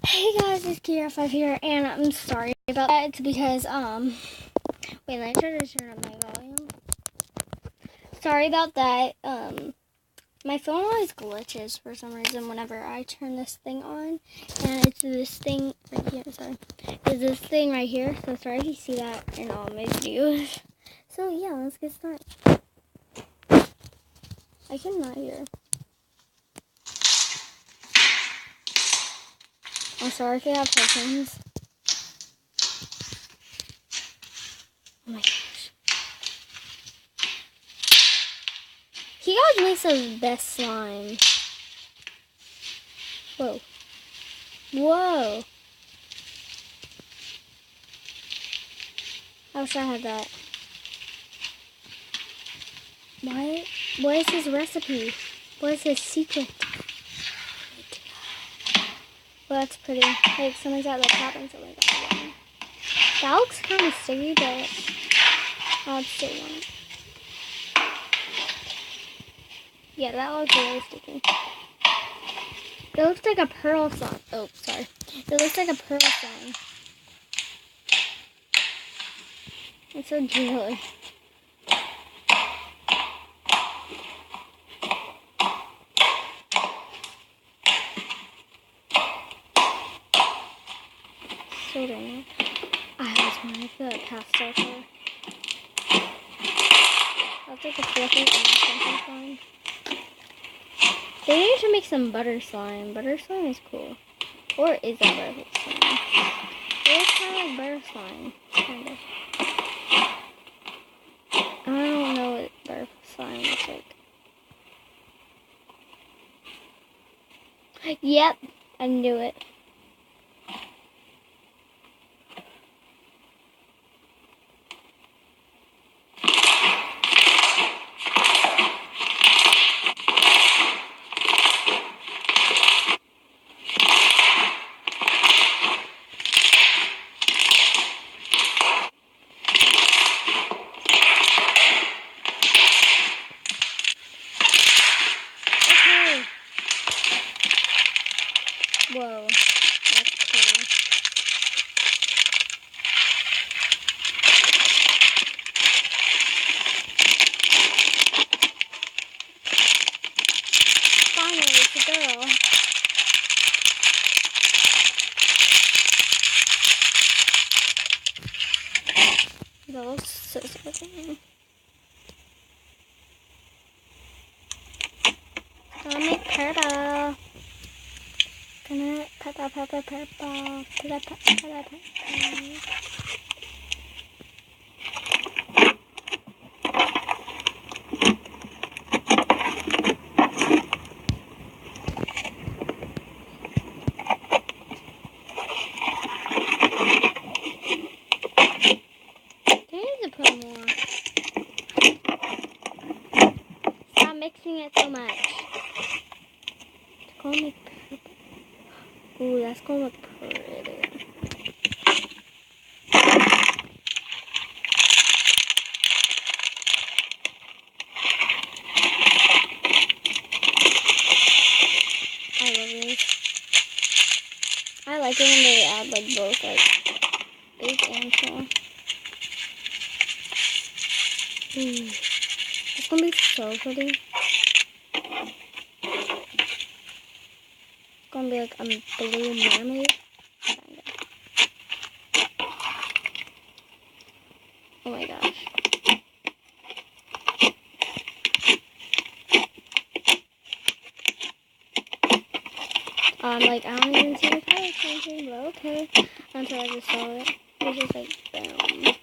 Hey guys, it's Kira5 here, and I'm sorry about that. It's because, wait, let me try to turn up my volume. Sorry about that. My phone always glitches for some reason whenever I turn this thing on, and it's this thing right here, sorry. It's this thing right here, so sorry if you see that in all my videos. So yeah, let's get started. I cannot hear. I'm sorry if you have headphones. Oh my gosh. He guys makes the best slime. Whoa. Whoa. I wish I had that. What is his recipe? What is his secret? Well, that's pretty. Like, something's at the top and something's at the bottom. That looks kind of sticky, but I'll still want it. Yeah, that looks really sticky. It looks like a pearl slime. Oh, sorry. It looks like a pearl slime. It's so jelly. So dang it. I always wanted the pastel color. That's like a fluffy and something slime. They need to make some butter slime. Butter slime is cool. Or is that butter slime? It's kind of like butter slime. Kind of. I don't know what butter slime looks like. Yep, I knew it. Whoa, that's cool. Finally, it's a girl. That looks so good. Gonna make purple. Gonna purple. They need to put more. Stop mixing it so much. It's gonna make purple. Ooh, that's gonna look pretty. I love these. I like it when they add like both like big and small. Ooh, it's gonna be so pretty. It's gonna be like a blue mermaid. Oh my gosh. Like, I don't even see the color changing, but okay. Until I just saw it. It's just like, boom.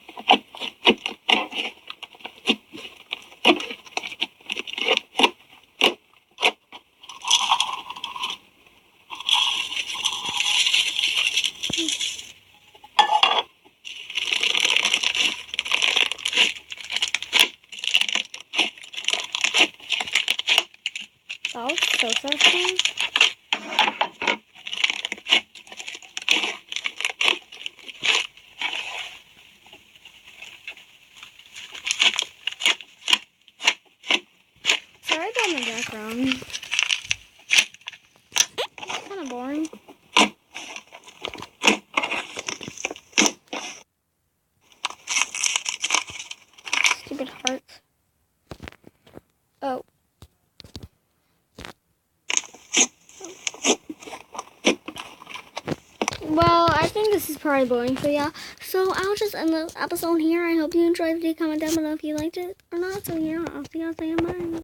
That was so fun. Sorry about my background. It's kind of boring. stupid hearts. Oh. Well, I think this is probably boring for y'all. So I'll just end the episode here. I hope you enjoyed the video. Comment down below if you liked it or not. So yeah, I'll see y'all soon. Bye.